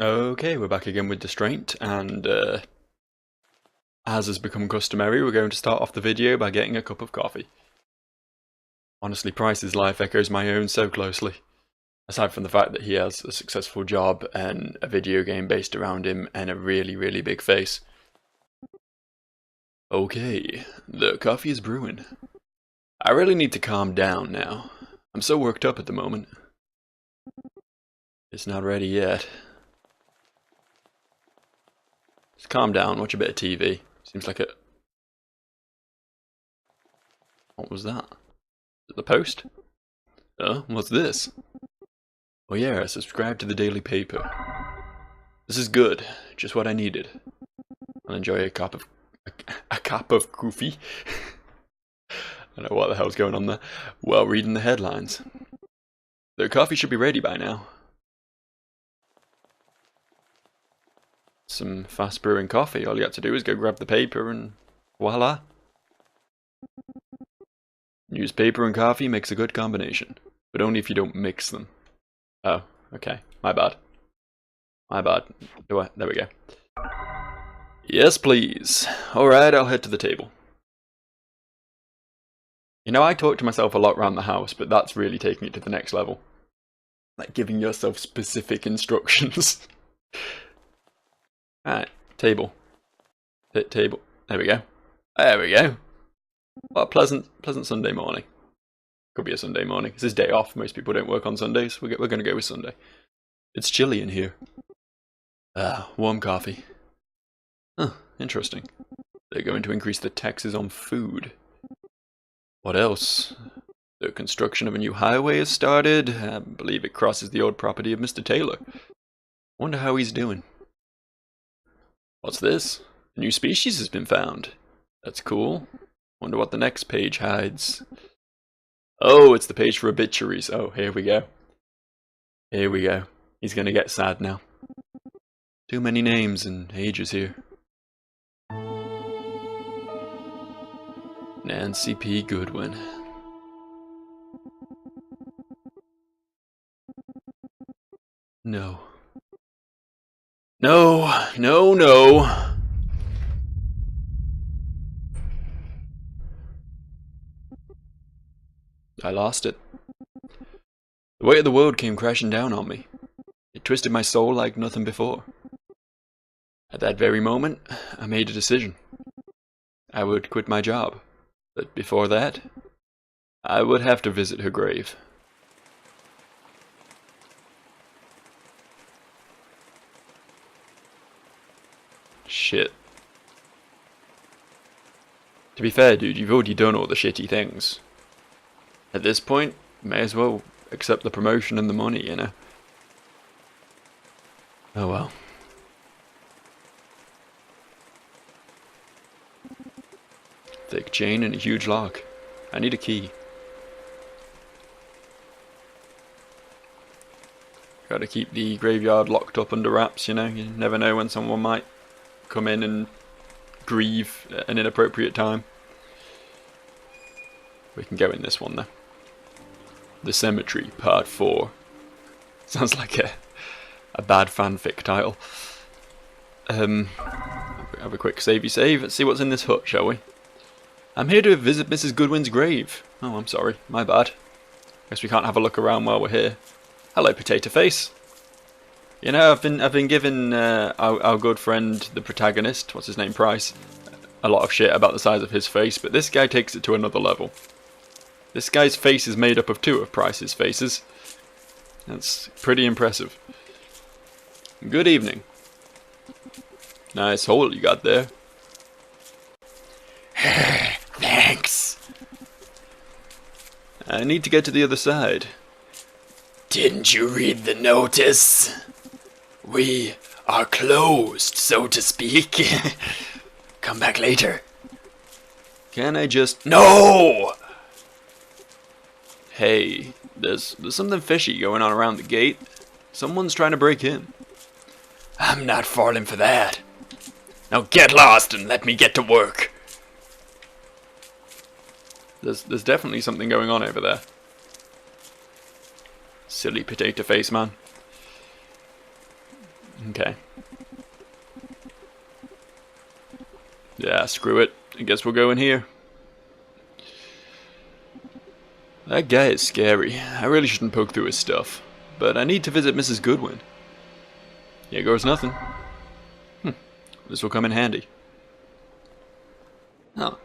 Okay, we're back again with Distraint, and as has become customary, we're going to start off the video by getting a cup of coffee. Honestly, Price's life echoes my own so closely. Aside from the fact that he has a successful job and a video game based around him and a really, really big face. Okay, the coffee is brewing. I really need to calm down now. I'm so worked up at the moment. It's not ready yet. Just calm down, watch a bit of TV. Seems like it. What was that? The Post? What's this? Oh yeah, I subscribe to the daily paper. This is good, just what I needed. I'll enjoy a cup of coffee. I don't know what the hell's going on there. While reading the headlines. The coffee should be ready by now. Some fast brewing coffee. All you have to do is go grab the paper and voila. Newspaper and coffee makes a good combination, but only if you don't mix them. Oh, okay. My bad. My bad. There we go. Yes, please. Alright, I'll head to the table. You know, I talk to myself a lot around the house, but that's really taking it to the next level. Like giving yourself specific instructions. Alright, table. Table. There we go. There we go. What a pleasant Sunday morning. Could be a Sunday morning. It's his day off. Most people don't work on Sundays. We're going to go with Sunday. It's chilly in here. Warm coffee. Huh, interesting. They're going to increase the taxes on food. What else? The construction of a new highway has started. I believe it crosses the old property of Mr. Taylor. Wonder how he's doing. What's this? A new species has been found. That's cool. Wonder what the next page hides. Oh, it's the page for obituaries. Oh, here we go. Here we go. He's gonna get sad now. Too many names and ages here. Nancy P. Goodwin. No. No, no, no. I lost it. The weight of the world came crashing down on me. It twisted my soul like nothing before. At that very moment, I made a decision. I would quit my job, but before that, I would have to visit her grave. Shit. To be fair, dude, you've already done all the shitty things. At this point, may as well accept the promotion and the money, you know? Oh well. Thick chain and a huge lock. I need a key. Gotta keep the graveyard locked up under wraps, you know? You never know when someone might come in and grieve at an inappropriate time. We can go in this one though. The Cemetery, Part 4. Sounds like a bad fanfic title. Have a quick savey save. Let's see what's in this hut, shall we? I'm here to visit Mrs. Goodwin's grave. Oh, I'm sorry. My bad. Guess we can't have a look around while we're here. Hello, Potato Face. You know, I've been giving our good friend, the protagonist, what's his name, Price, a lot of shit about the size of his face, but this guy takes it to another level. This guy's face is made up of 2 of Price's faces. That's pretty impressive. Good evening. Nice hole you got there. Thanks. I need to get to the other side. Didn't you read the notice? We are closed, so to speak. Come back later. Can I just... No! Hey, there's something fishy going on around the gate. Someone's trying to break in. I'm not falling for that. Now get lost and let me get to work. There's definitely something going on over there. Silly Potato Face man. Okay. Yeah, screw it. I guess we'll go in here. That guy is scary. I really shouldn't poke through his stuff. But I need to visit Mrs. Goodwin. Here goes nothing. This will come in handy. Oh.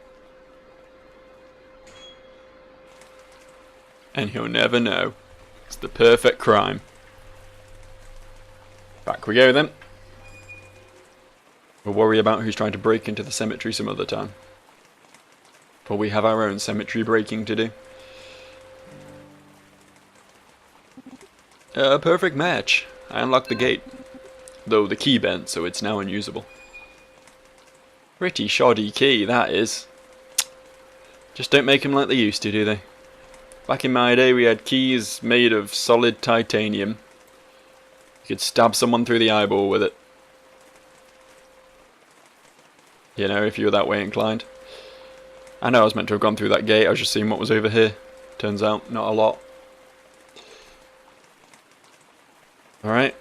And he'll never know. It's the perfect crime. Back we go then. We'll worry about who's trying to break into the cemetery some other time. For we have our own cemetery breaking to do. A perfect match. I unlocked the gate. Though the key bent, so it's now unusable. Pretty shoddy key, that is. Just don't make them like they used to, do they? Back in my day, we had keys made of solid titanium. You could stab someone through the eyeball with it. You know, if you were that way inclined. I know I was meant to have gone through that gate, I was just seeing what was over here. Turns out, not a lot. Alright.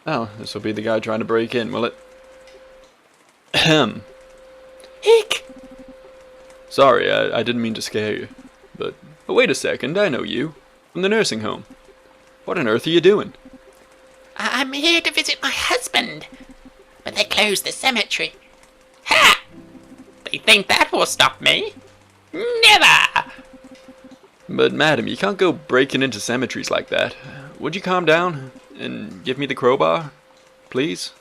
Oh, this will be the guy trying to break in, will it? Ahem. Eek! Sorry, I didn't mean to scare you. But wait a second, I know you. From the nursing home. What on earth are you doing? I'm here to visit my husband, but they closed the cemetery. Ha! They think that will stop me? Never! But madam, you can't go breaking into cemeteries like that. Would you calm down and give me the crowbar, please?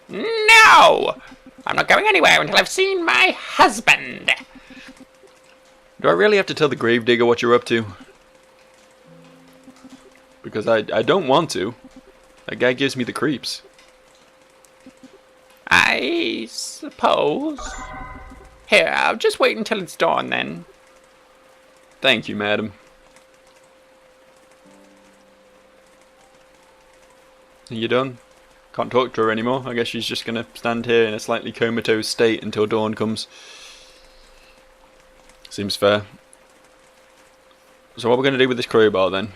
No! I'm not going anywhere until I've seen my husband. Do I really have to tell the gravedigger what you're up to? Because I don't want to. That guy gives me the creeps. I suppose. Here, I'll just wait until it's dawn then. Thank you, madam. Are you done? Can't talk to her anymore. I guess she's just gonna stand here in a slightly comatose state until dawn comes. Seems fair. So what we're gonna do with this crowbar then?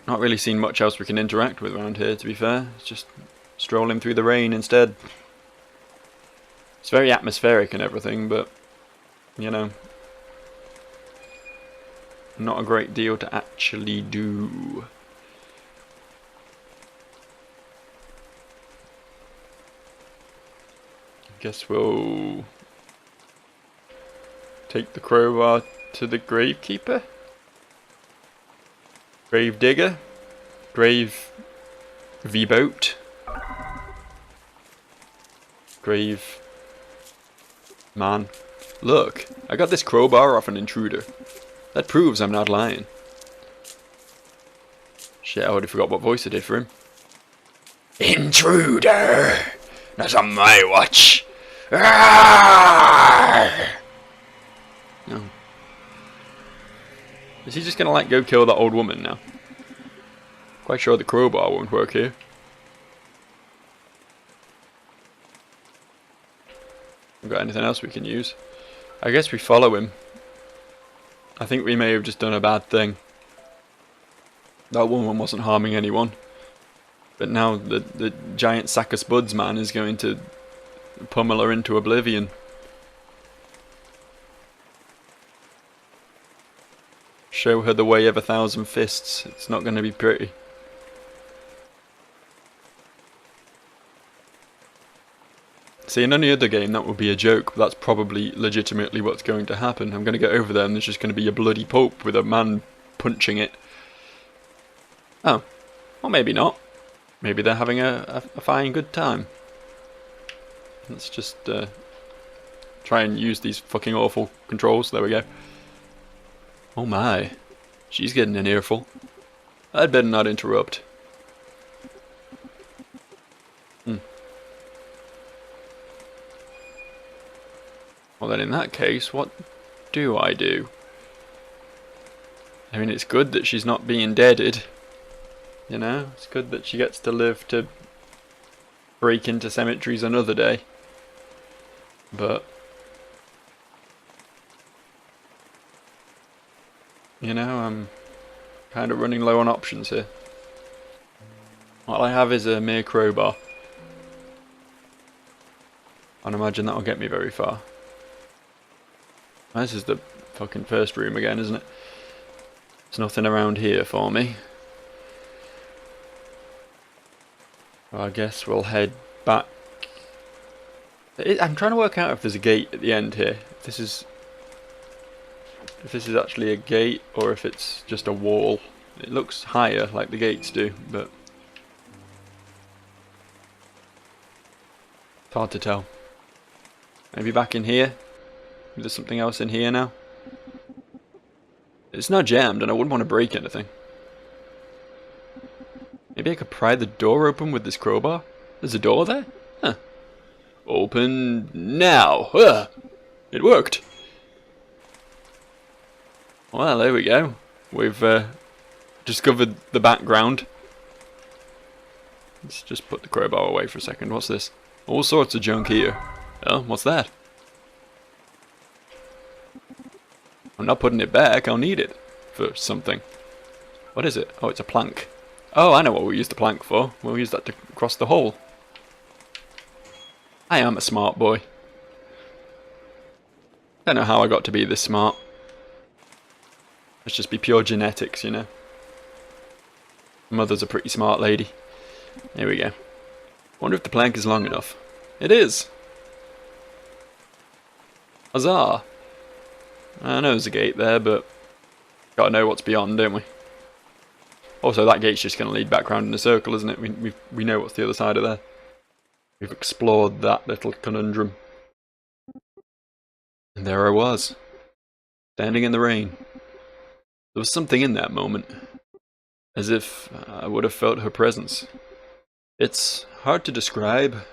Not really seen much else we can interact with around here, to be fair. It's just strolling through the rain instead. It's very atmospheric and everything, but, you know, not a great deal to actually do. Guess we'll take the crowbar to the gravekeeper? Grave digger? Grave V-boat? Grave man. Look, I got this crowbar off an intruder. That proves I'm not lying. Shit, I already forgot what voice I did for him. Intruder! Not on my watch. Arrgh! No. Is he just gonna like go kill that old woman now? Quite sure the crowbar won't work here. We got anything else we can use? I guess we follow him. I think we may have just done a bad thing. That woman wasn't harming anyone. But now the giant sack of spuds man is going to pummel her into oblivion. Show her the way of 1,000 fists. It's not going to be pretty. See, in any other game that would be a joke, but that's probably legitimately what's going to happen. I'm going to get over there and there's just going to be a bloody pope with a man punching it. Oh, or maybe not. Maybe they're having a fine good time. Let's just try and use these fucking awful controls. There we go. Oh my, she's getting an earful. I'd better not interrupt. Well then in that case, what do I do? I mean, it's good that she's not being deaded. You know, it's good that she gets to live to break into cemeteries another day. But you know, I'm kind of running low on options here. All I have is a mere crowbar. I don't imagine that'll get me very far. This is the fucking first room again, isn't it? There's nothing around here for me. Well, I guess we'll head back. I'm trying to work out if there's a gate at the end here. If this is actually a gate or if it's just a wall. It looks higher like the gates do, but it's hard to tell. Maybe back in here? There's something else in here now? It's not jammed and I wouldn't want to break anything. Maybe I could pry the door open with this crowbar? There's a door there? Huh. Open now! Ugh. It worked! Well, there we go. We've discovered the background. Let's just put the crowbar away for a second. What's this? All sorts of junk here. Oh, what's that? I'm not putting it back, I'll need it for something. What is it? Oh, it's a plank. Oh, I know what we'll use the plank for. We'll use that to cross the hole. I am a smart boy. Don't know how I got to be this smart. Let's just be pure genetics, you know. Mother's a pretty smart lady. There we go. Wonder if the plank is long enough. It is! Huzzah! I know there's a gate there, but gotta know what's beyond, don't we? Also, that gate's just gonna lead back round in a circle, isn't it? We know what's the other side of there. We've explored that little conundrum. And there I was, standing in the rain. There was something in that moment, as if I would have felt her presence. It's hard to describe.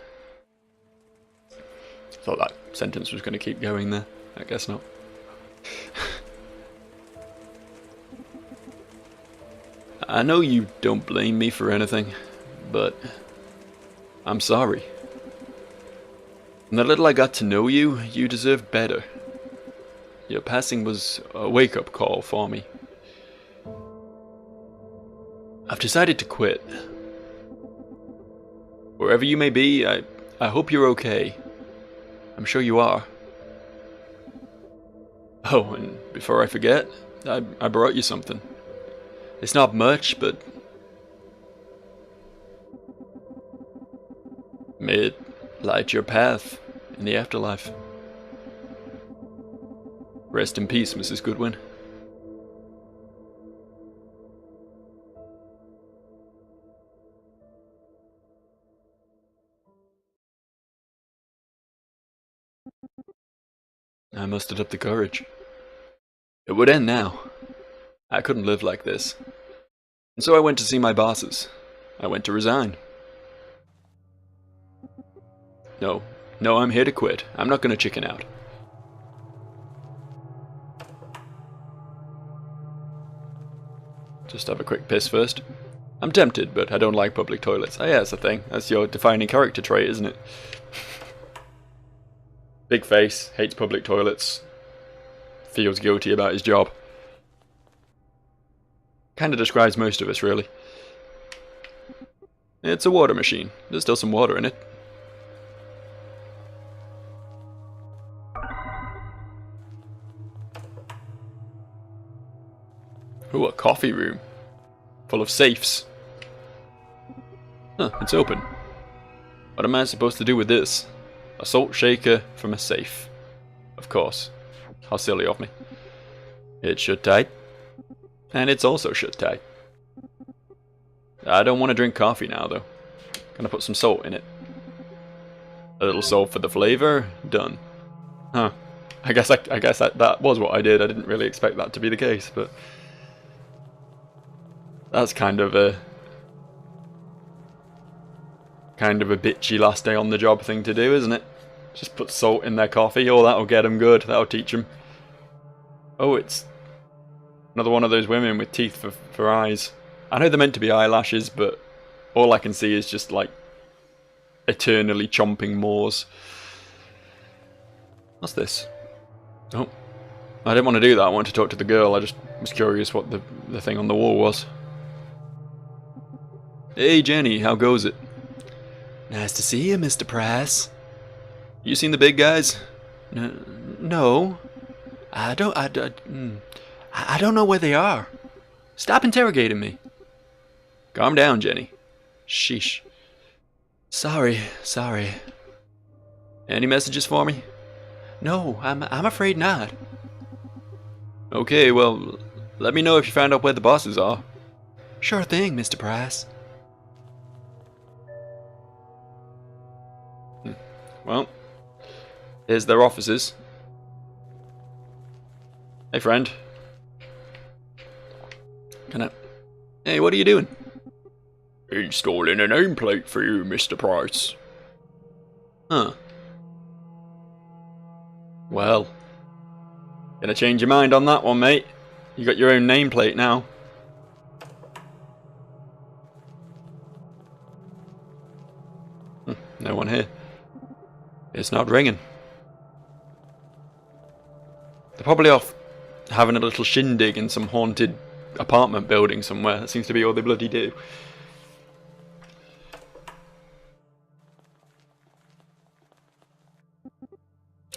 Thought that sentence was going to keep going there. I guess not. I know you don't blame me for anything, but I'm sorry. And the little I got to know you, you deserved better. Your passing was a wake-up call for me. I've decided to quit. Wherever you may be, I hope you're okay. I'm sure you are. Oh, and before I forget, I brought you something. It's not much, but may it light your path in the afterlife. Rest in peace, Mrs. Goodwin. I mustered up the courage. It would end now. I couldn't live like this. And so I went to see my bosses. I went to resign. No, I'm here to quit. I'm not going to chicken out. Just have a quick piss first. I'm tempted, but I don't like public toilets. Oh yeah, that's the thing. That's your defining character trait, isn't it? Big face, hates public toilets, feels guilty about his job. Kinda describes most of us, really. It's a water machine. There's still some water in it. Ooh, a coffee room. Full of safes. Huh, it's open. What am I supposed to do with this? A salt shaker from a safe. Of course. How silly of me. It's shut tight. And it's also shut tight. I don't want to drink coffee now, though. Gonna put some salt in it. A little salt for the flavor. Done. Huh. I guess that was what I did. I didn't really expect that to be the case, but that's kind of a bitchy last day on the job thing to do, isn't it? Just put salt in their coffee. Oh, that'll get them good. That'll teach them. Oh, it's another one of those women with teeth for eyes. I know they're meant to be eyelashes, but all I can see is just like eternally chomping maws. What's this? Oh. I didn't want to do that. I wanted to talk to the girl. I just was curious what the thing on the wall was. Hey, Jenny. How goes it? Nice to see you, Mr. Price. You seen the big guys? No. I don't know where they are. Stop interrogating me. Calm down, Jenny. Sheesh. Sorry. Any messages for me? No, I'm afraid not. Okay, well, let me know if you find out where the bosses are. Sure thing, Mr. Price. Well, here's their offices. Hey, friend. Hey, what are you doing? Installing a nameplate for you, Mr. Price. Huh. Well, gonna change your mind on that one, mate. You got your own nameplate now. No one here. It's not ringing. They're probably off having a little shindig in some haunted apartment building somewhere. That seems to be all they bloody do.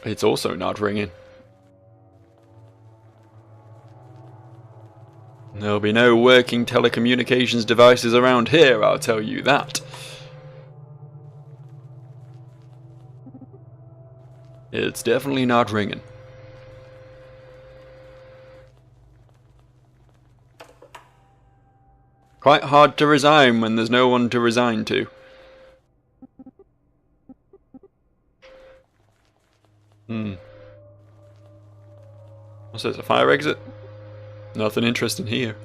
It's also not ringing. There'll be no working telecommunications devices around here, I'll tell you that. It's definitely not ringing. Quite hard to resign when there's no one to resign to. What's this, a fire exit? Nothing interesting here.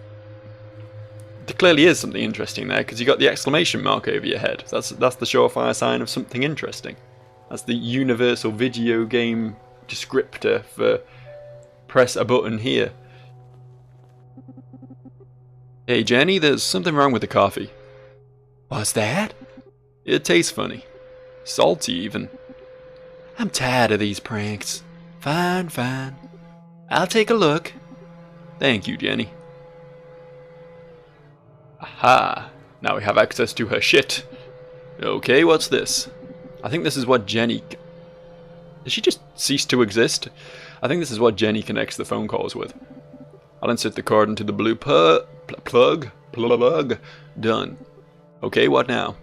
There clearly is something interesting there, because you got the exclamation mark over your head. That's the surefire sign of something interesting. That's the universal video game descriptor for press a button here. Hey Jenny, there's something wrong with the coffee. What's that? It tastes funny. Salty even. I'm tired of these pranks. Fine. I'll take a look. Thank you, Jenny. Aha! Now we have access to her shit. Okay, what's this? I think this is what Jenny... Did she just cease to exist? I think this is what Jenny connects the phone calls with. I'll insert the cord into the blue plug. Done. Okay, what now?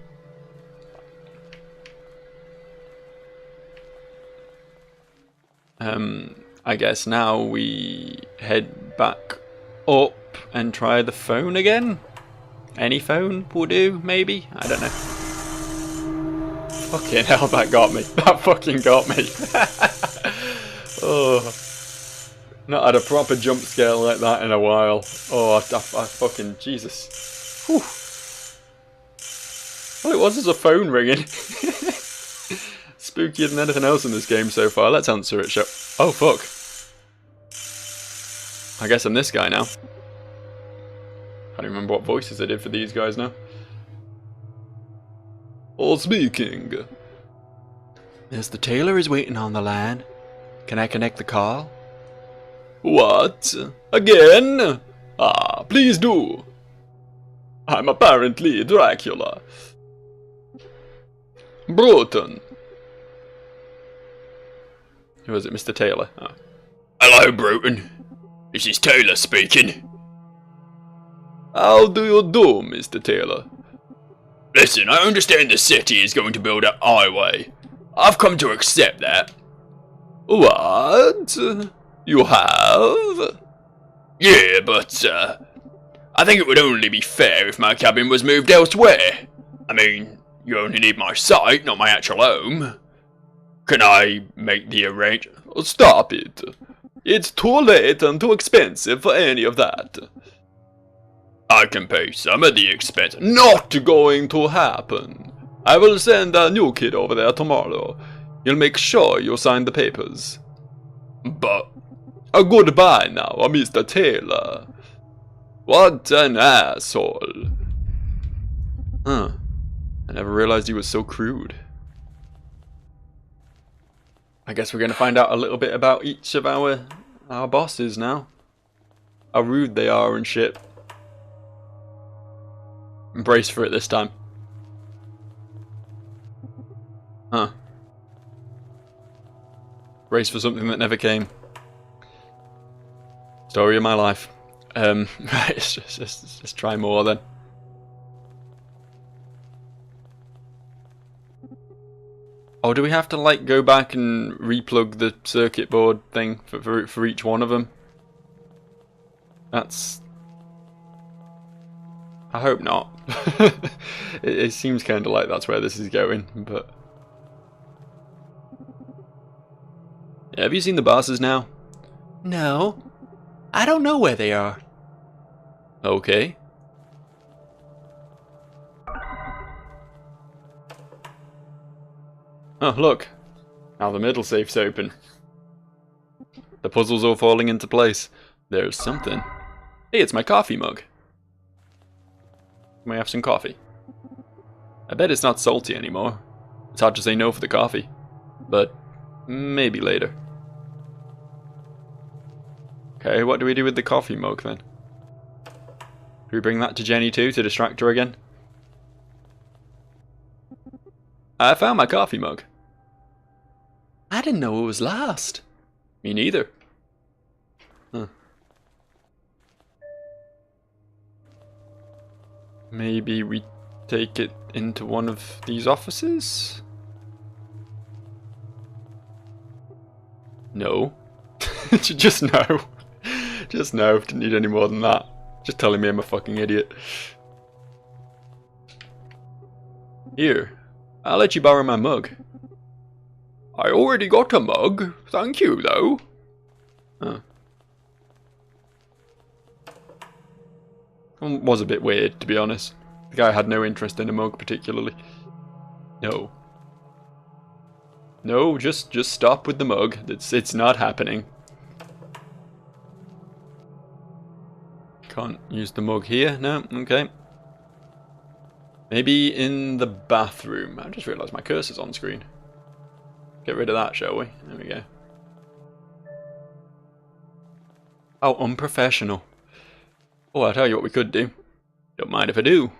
I guess now we head back up and try the phone again? Any phone will do, maybe? I don't know. Fucking hell, that got me. That fucking got me. Oh. Not had a proper jump scare like that in a while. Oh, I fucking... Jesus. Whew. All it was a phone ringing. Spookier than anything else in this game so far. Let's answer it, shall... Oh, fuck. I guess I'm this guy now. Can't remember what voices I did for these guys now. All speaking. Mr. Taylor is waiting on the line. Can I connect the call? What? Again? Ah, please do. I'm apparently Dracula. Bruton. Who is it, Mr. Taylor? Oh. Hello, Bruton. This is Taylor speaking. How do you do, Mr. Taylor? Listen, I understand the city is going to build a highway. I've come to accept that. What? You have? Yeah, but, I think it would only be fair if my cabin was moved elsewhere. I mean, you only need my site, not my actual home. Can I make the arrangement? Stop it. It's too late and too expensive for any of that. I can pay some of the expense. Not going to happen. I will send a new kid over there tomorrow. He'll make sure you sign the papers. But... Goodbye now, Mr. Taylor. What an asshole. Huh. I never realized he was so crude. I guess we're going to find out a little bit about each of our bosses now. How rude they are and shit. Brace for it this time. Huh. Brace for something that never came. Story of my life. Right, let's try more then. Oh, do we have to like go back and replug the circuit board thing for each one of them? That's... I hope not. It seems kind of like that's where this is going, but... Yeah, have you seen the bosses now? No. I don't know where they are. Okay. Oh, look. Now the middle safe's open. The puzzle's all falling into place. There's something. Hey, it's my coffee mug. Can we have some coffee? I bet it's not salty anymore. It's hard to say no for the coffee. But maybe later. Okay, what do we do with the coffee mug then? Do we bring that to Jenny too to distract her again? I found my coffee mug. I didn't know it was lost. Me neither. Huh. Maybe we take it into one of these offices? No. Just no. Just no. Didn't need any more than that. Just telling me I'm a fucking idiot. Here. I'll let you borrow my mug. I already got a mug. Thank you, though. Huh. Was a bit weird, to be honest. The guy had no interest in a mug, particularly. No. No, just stop with the mug. It's not happening. Can't use the mug here. No, okay. Maybe in the bathroom. I just realised my cursor's on screen. Get rid of that, shall we? There we go. How unprofessional. Oh, I'll tell you what we could do. Don't mind if I do.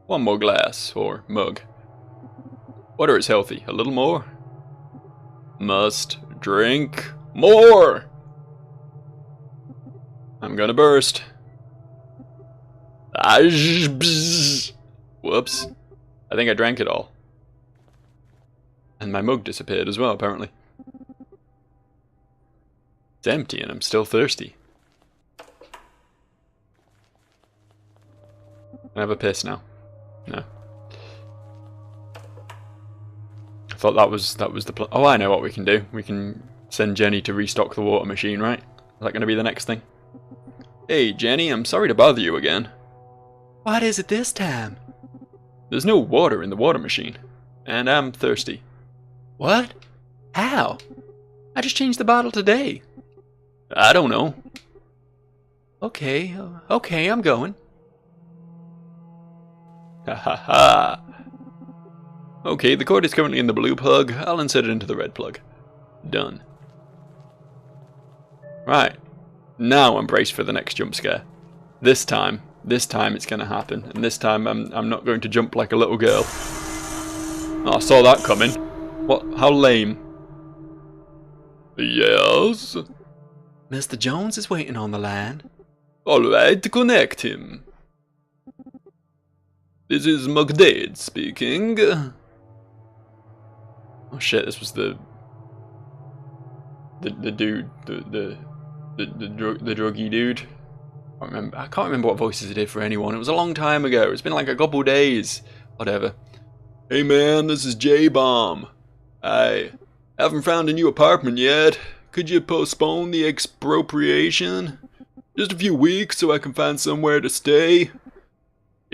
One more glass, or mug. Water is healthy. A little more? Must drink more! I'm gonna burst. Whoops. I think I drank it all. And my mug disappeared as well, apparently. It's empty and I'm still thirsty. Can I have a piss now? No. I thought that was the plan. Oh, I know what we can do. We can send Jenny to restock the water machine, right? Is that going to be the next thing? Hey, Jenny, I'm sorry to bother you again. What is it this time? There's no water in the water machine. And I'm thirsty. What? How? I just changed the bottle today. I don't know. Okay, I'm going. Ha ha ha. Okay, the cord is currently in the blue plug. I'll insert it into the red plug. Done. Right. Now I'm braced for the next jump scare. This time it's gonna happen. And this time I'm not going to jump like a little girl. Oh, I saw that coming. What? How lame. Yes? Mr. Jones is waiting on the line. Alright, connect him. This is McDade speaking. Oh shit, this was the dude, the druggy dude. I can't remember what voices he did for anyone. It was a long time ago. It's been like a couple days. Whatever. Hey man, this is J-Bomb. I haven't found a new apartment yet. Could you postpone the expropriation? Just a few weeks so I can find somewhere to stay.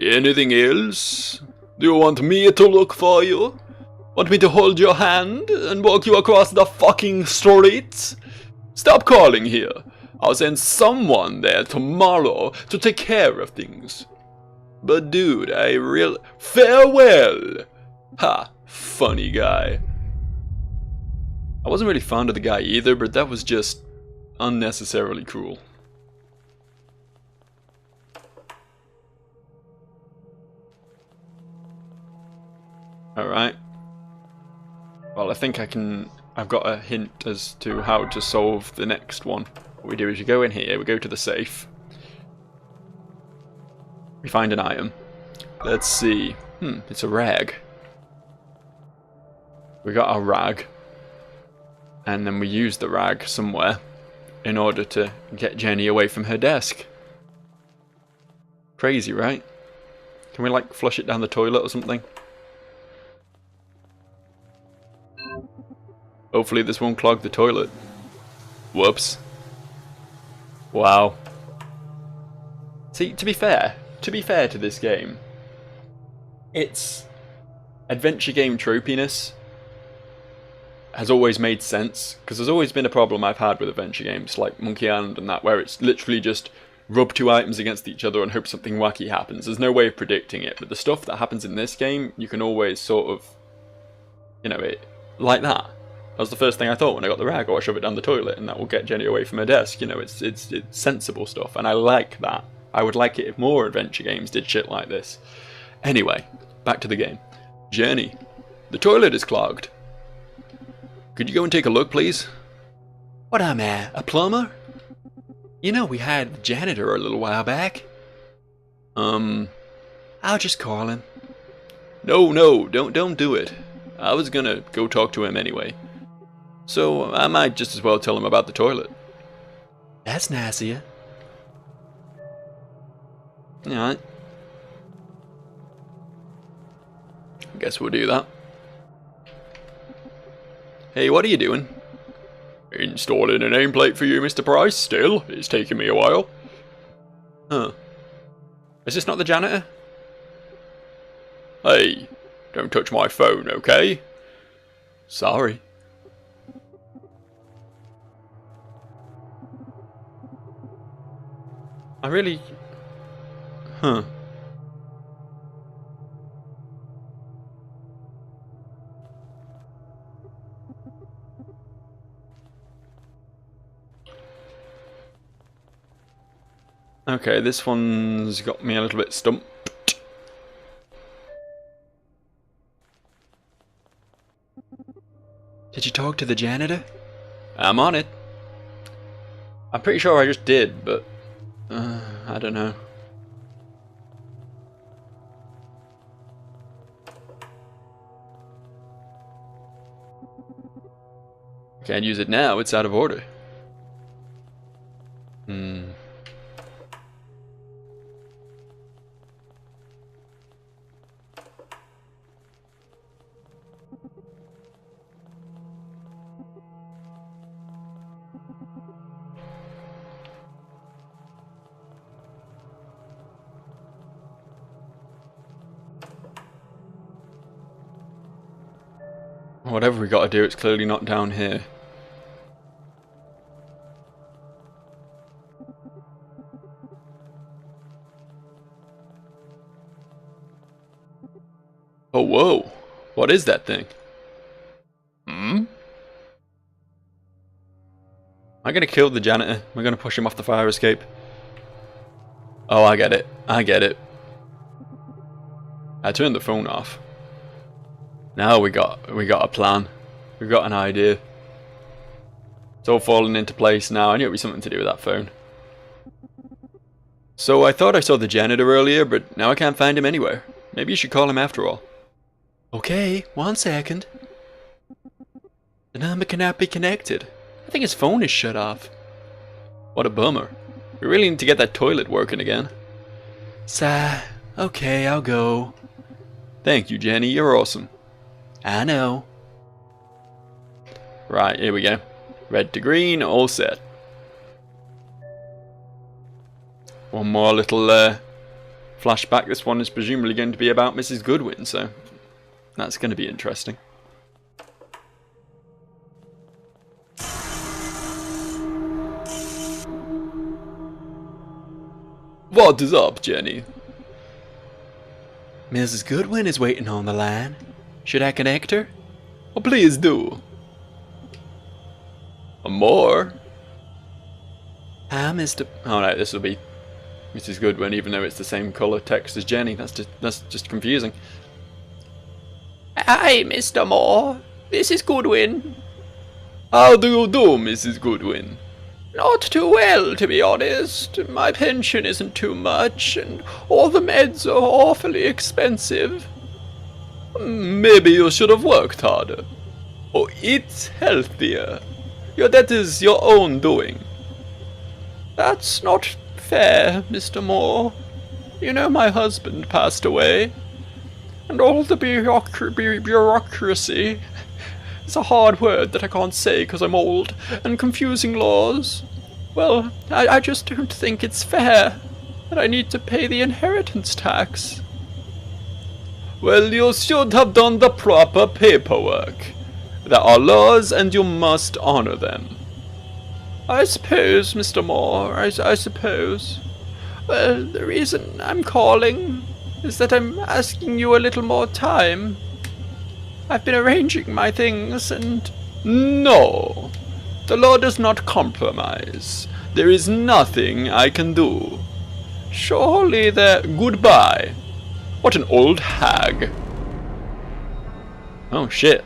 Anything else? Do you want me to look for you? Want me to hold your hand and walk you across the fucking streets? Stop calling here. I'll send someone there tomorrow to take care of things. But dude, farewell! Ha, funny guy. I wasn't really fond of the guy either, but that was just unnecessarily cruel. Alright. Well, I think I've got a hint as to how to solve the next one. What we do is we go in here, we go to the safe. We find an item. Let's see. It's a rag. We got our rag. And then we use the rag somewhere in order to get Jenny away from her desk. Crazy, right? Can we, like, flush it down the toilet or something? Hopefully this won't clog the toilet. Whoops. Wow. See, to be fair to this game, its adventure game tropiness has always made sense, because there's always been a problem I've had with adventure games like Monkey Island and that, where it's literally just rub two items against each other and hope something wacky happens. There's no way of predicting it, but the stuff that happens in this game, you can always sort of, you know, it like that. That was the first thing I thought when I got the rag. Oh, I shove it down the toilet and that will get Jenny away from her desk. You know, it's sensible stuff, and I like that. I would like it if more adventure games did shit like this. Anyway, back to the game. Jenny, the toilet is clogged. Could you go and take a look, please? What am I, a plumber? You know, we hired the janitor a little while back. I'll just call him. No, don't do it. I was gonna go talk to him anyway. So I might just as well tell him about the toilet. That's nice of you. Alright. Guess we'll do that. Hey, what are you doing? Installing a nameplate for you, Mr. Price. Still, it's taking me a while. Huh. Is this not the janitor? Hey, don't touch my phone, okay? Sorry. I really... Huh. Okay, this one's got me a little bit stumped. Did you talk to the janitor? I'm on it. I'm pretty sure I just did, but... I don't know. Can't use it now, it's out of order. Whatever we gotta do, it's clearly not down here. Oh, whoa. What is that thing? Am I gonna kill the janitor? Am I gonna push him off the fire escape? Oh, I get it. I turned the phone off. Now we got a plan. We've got an idea. It's all falling into place now. I knew it'd be something to do with that phone. So I thought I saw the janitor earlier, but now I can't find him anywhere. Maybe you should call him after all. Okay, 1 second. The number cannot be connected. I think his phone is shut off. What a bummer. We really need to get that toilet working again. Sigh. Okay, I'll go. Thank you, Jenny. You're awesome. I know. Right, here we go. Red to green, all set. One more little flashback. This one is presumably going to be about Mrs. Goodwin, so that's going to be interesting. What is up, Jenny? Mrs. Goodwin is waiting on the line. Should I connect her? Oh, please do. More? Ah, Mr. Oh no, this will be Mrs. Goodwin, even though it's the same colour text as Jenny. That's just confusing. Hi, Mr. Moore. This is Goodwin. How do you do, Mrs. Goodwin? Not too well, to be honest. My pension isn't too much, and all the meds are awfully expensive. Maybe you should have worked harder. Or eat healthier. That is your own doing. That's not fair, Mr. Moore. You know my husband passed away. And all the bureaucracy... It's a hard word that I can't say because I'm old, and confusing laws. Well, I just don't think it's fair that I need to pay the inheritance tax. Well, you should have done the proper paperwork. There are laws and you must honor them. I suppose, Mr. Moore, I suppose. Well, the reason I'm calling is that I'm asking you a little more time. I've been arranging my things and... No, the law does not compromise. There is nothing I can do. Surely there... Goodbye. What an old hag. Oh shit.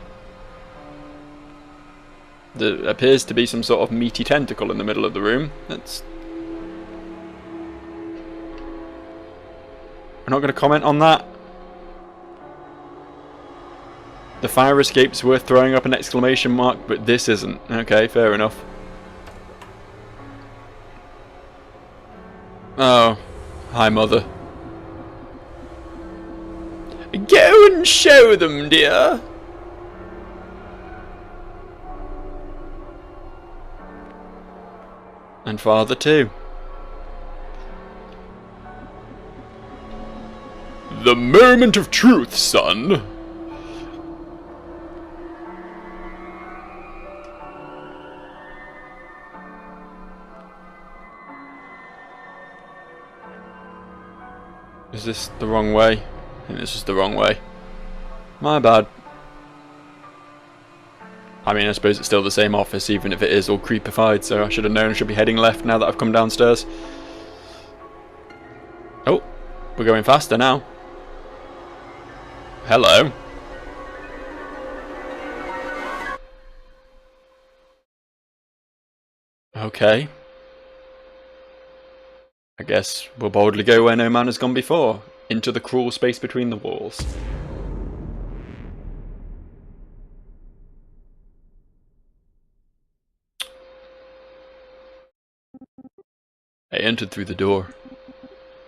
There appears to be some sort of meaty tentacle in the middle of the room. That's... I'm not going to comment on that. The fire escape's worth throwing up an exclamation mark, but this isn't. Okay, fair enough. Oh. Hi, Mother. Go and show them, dear. And Father too. The moment of truth, son. Is this the wrong way? I think this is the wrong way. My bad. I mean, I suppose it's still the same office, even if it is all creepified, so I should have known I should be heading left now that I've come downstairs. Oh, we're going faster now. Hello. Okay. I guess we'll boldly go where no man has gone before, into the cruel space between the walls. I entered through the door.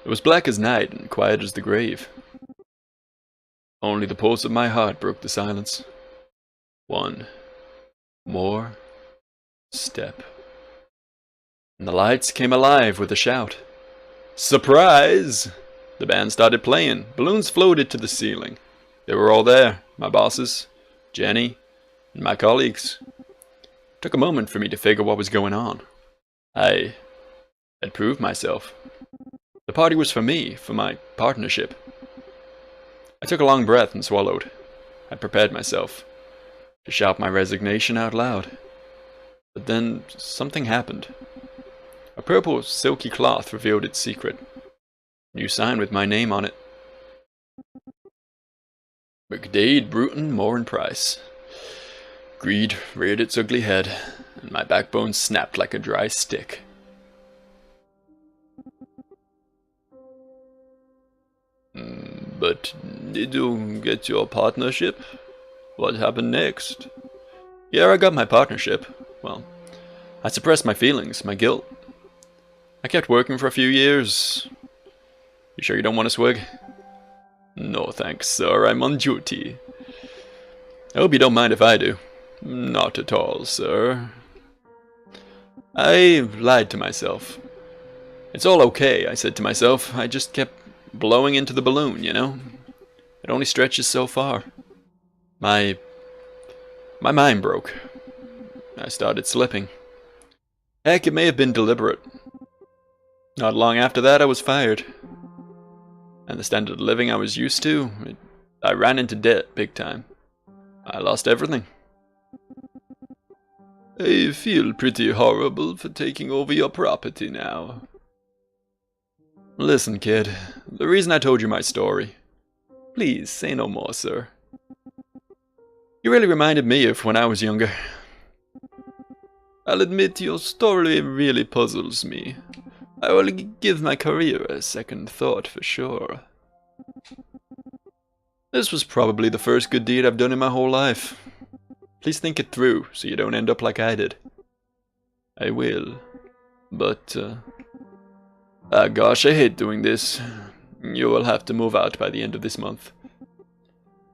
It was black as night and quiet as the grave. Only the pulse of my heart broke the silence. One more step. And the lights came alive with a shout. Surprise! The band started playing. Balloons floated to the ceiling. They were all there. My bosses, Jenny, and my colleagues. It took a moment for me to figure what was going on. I had proved myself. The party was for me, for my partnership. I took a long breath and swallowed. I prepared myself to shout my resignation out loud. But then something happened. A purple silky cloth revealed its secret. A new sign with my name on it. McDade, Bruton, Moore and Price. Greed reared its ugly head, and my backbone snapped like a dry stick. But did you get your partnership? What happened next? Yeah, I got my partnership. Well, I suppressed my feelings, my guilt. I kept working for a few years. You sure you don't want a swig? No thanks, sir, I'm on duty. I hope you don't mind if I do. Not at all, sir. I lied to myself. It's all okay, I said to myself. I just kept blowing into the balloon, you know? It only stretches so far. My mind broke. I started slipping. Heck, it may have been deliberate. Not long after that, I was fired. And the standard of living I was used to, I ran into debt big time. I lost everything. I feel pretty horrible for taking over your property now. Listen, kid, the reason I told you my story. Please, say no more, sir. You really reminded me of when I was younger. I'll admit your story really puzzles me. I will give my career a second thought for sure. This was probably the first good deed I've done in my whole life. Please think it through so you don't end up like I did. I will. But, gosh, I hate doing this. You will have to move out by the end of this month.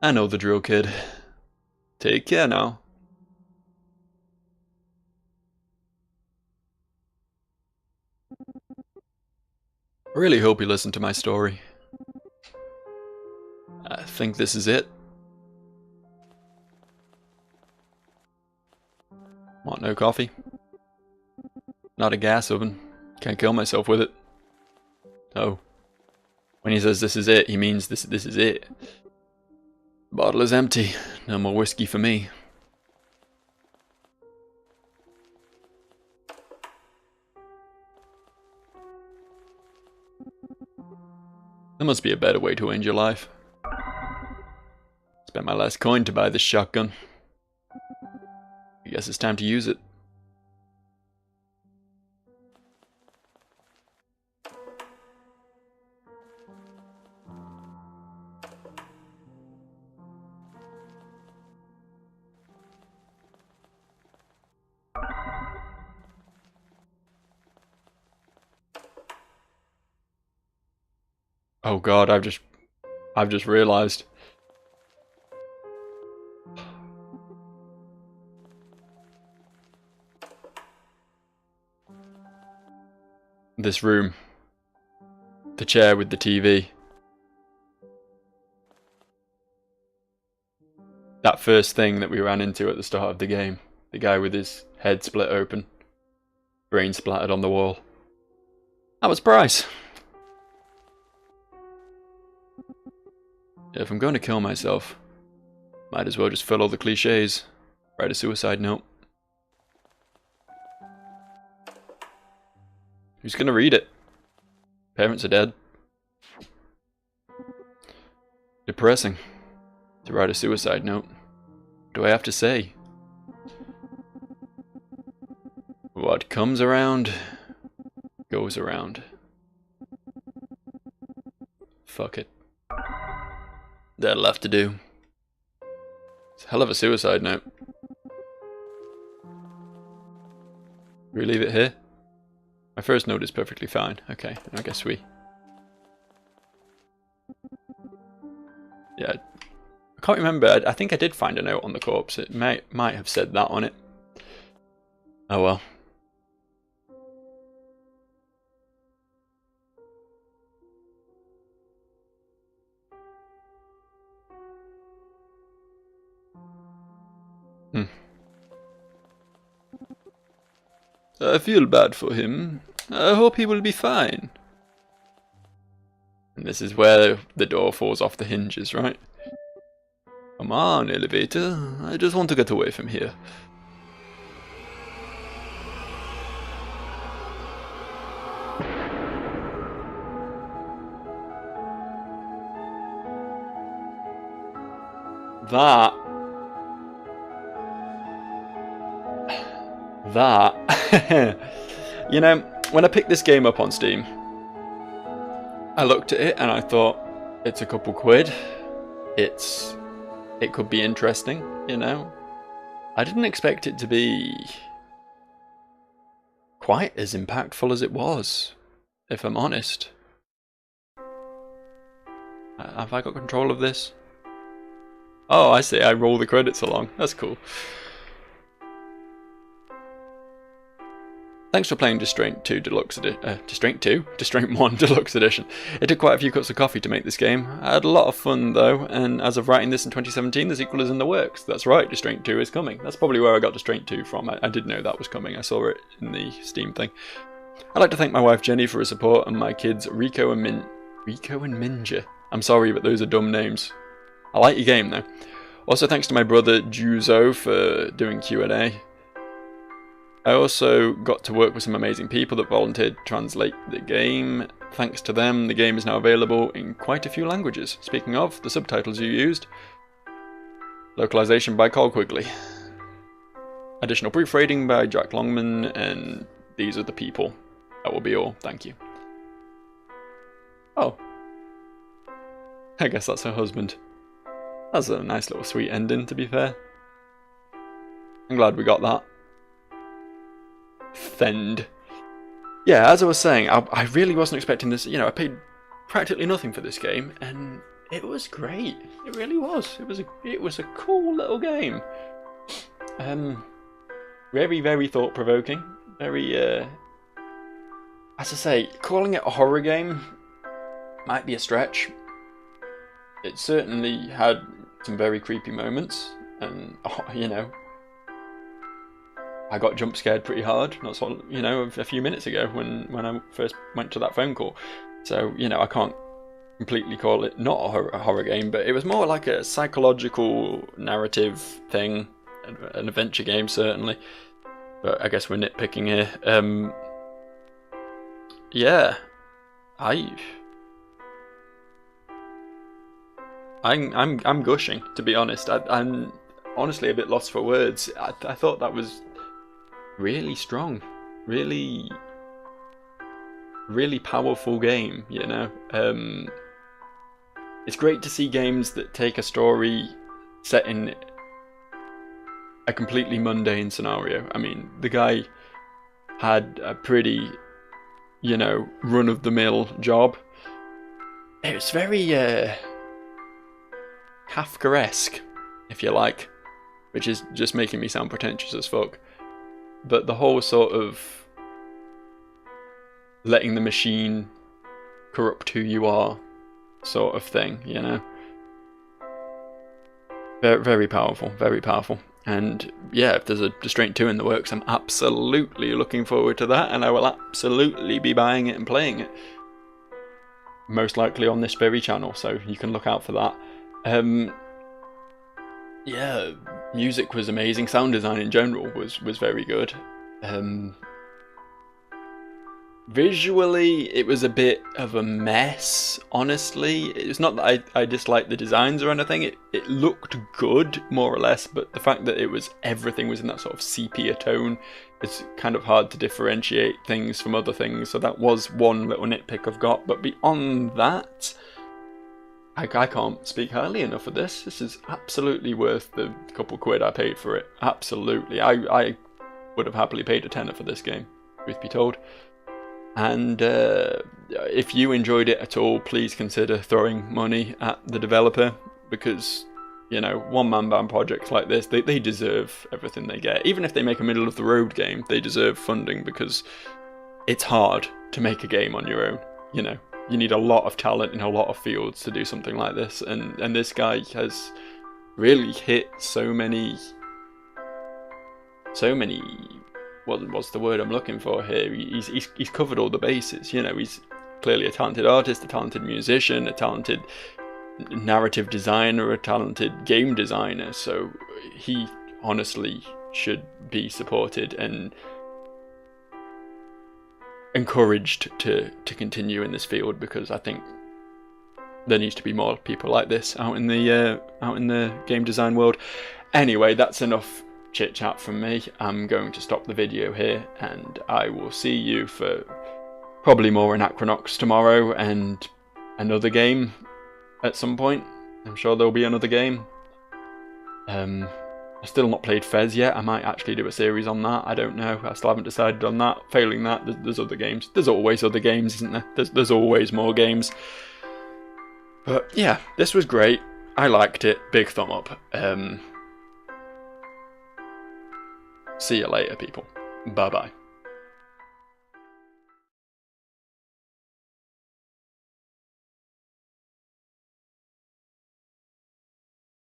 I know the drill, kid. Take care now. I really hope you listened to my story. I think this is it. Want no coffee? Not a gas oven. Can't kill myself with it. Oh. When he says this is it, he means this is it. Bottle is empty. No more whiskey for me. There must be a better way to end your life. Spent my last coin to buy this shotgun. I guess it's time to use it. Oh god, I've just realized. This room. The chair with the TV. That first thing that we ran into at the start of the game. The guy with his head split open. Brain splattered on the wall. That was Bryce. If I'm going to kill myself, might as well just fill all the cliches. Write a suicide note. Who's going to read it? Parents are dead. Depressing. To write a suicide note. What do I have to say? What comes around, goes around. Fuck it. That'll have to do. It's a hell of a suicide note. We leave it here? My first note is perfectly fine. Okay, I guess we... Yeah, I can't remember. I think I did find a note on the corpse. It might have said that on it. Oh well. I feel bad for him. I hope he will be fine. And this is where the door falls off the hinges, right? Come on, elevator. I just want to get away from here. You know, when I picked this game up on Steam, I looked at it and I thought, it's a couple quid. It could be interesting, you know. I didn't expect it to be quite as impactful as it was, if I'm honest. Have I got control of this? Oh, I see. I roll the credits along. That's cool. Thanks for playing Distraint 2 Deluxe Edition. Distraint 1 Deluxe Edition. It took quite a few cups of coffee to make this game. I had a lot of fun though, and as of writing this in 2017, the sequel is in the works. That's right, Distraint 2 is coming. That's probably where I got Distraint 2 from. I did know that was coming. I saw it in the Steam thing. I'd like to thank my wife Jenny for her support and my kids Rico and Minja. I'm sorry, but those are dumb names. I like your game though. Also thanks to my brother Juzo for doing Q&A. I also got to work with some amazing people that volunteered to translate the game. Thanks to them, the game is now available in quite a few languages. Speaking of, the subtitles you used. Localization by Cole Quigley. Additional proofreading by Jack Longman, and these are the people. That will be all. Thank you. Oh. I guess that's her husband. That's a nice little sweet ending, to be fair. I'm glad we got that. Fend. Yeah, as I was saying, I really wasn't expecting this. You know, I paid practically nothing for this game, and it was great. It really was. It was a cool little game. Very, very thought-provoking. Very, as I say, calling it a horror game might be a stretch. It certainly had some very creepy moments, and you know, I got jump scared pretty hard. Not so, you know, a few minutes ago when I first went to that phone call. So you know, I can't completely call it not a horror game, but it was more like a psychological narrative thing, an adventure game certainly. But I guess we're nitpicking here. Yeah, I'm gushing, to be honest. I'm honestly a bit lost for words. I thought that was really strong, really powerful game. You know, it's great to see games that take a story set in a completely mundane scenario. I mean, the guy had a pretty, you know, run-of-the-mill job. It was very Kafkaesque, if you like, which is just making me sound pretentious as fuck. But the whole sort of letting the machine corrupt who you are sort of thing, you know. Very, very powerful, very powerful. And yeah, if there's a Distraint 2 in the works, I'm absolutely looking forward to that, and I will absolutely be buying it and playing it. Most likely on this very channel, so you can look out for that. Yeah, music was amazing. Sound design in general was very good. Visually, it was a bit of a mess, honestly. It's not that I disliked the designs or anything. It looked good, more or less, but the fact that everything was in that sort of sepia tone, it's kind of hard to differentiate things from other things. So that was one little nitpick I've got. But beyond that, I can't speak highly enough of this. This is absolutely worth the couple quid I paid for it. Absolutely. I would have happily paid a tenner for this game, truth be told. And if you enjoyed it at all, please consider throwing money at the developer, because, you know, one-man band projects like this, they deserve everything they get. Even if they make a middle-of-the-road game, they deserve funding, because it's hard to make a game on your own. You know, you need a lot of talent in a lot of fields to do something like this, and this guy has really hit so many what's the word I'm looking for here? He's covered all the bases. You know, he's clearly a talented artist, a talented musician, a talented narrative designer, a talented game designer. So he honestly should be supported and encouraged to continue in this field, because I think there needs to be more people like this out in the game design world. Anyway, that's enough chit chat from me. I'm going to stop the video here, and I will see you for probably more Anachronox tomorrow and another game at some point. I'm sure there'll be another game. I've still not played Fez yet. I might actually do a series on that. I don't know. I still haven't decided on that. Failing that, there's other games. There's always other games, isn't there? There's always more games. But yeah, this was great. I liked it. Big thumb up. See you later, people. Bye-bye.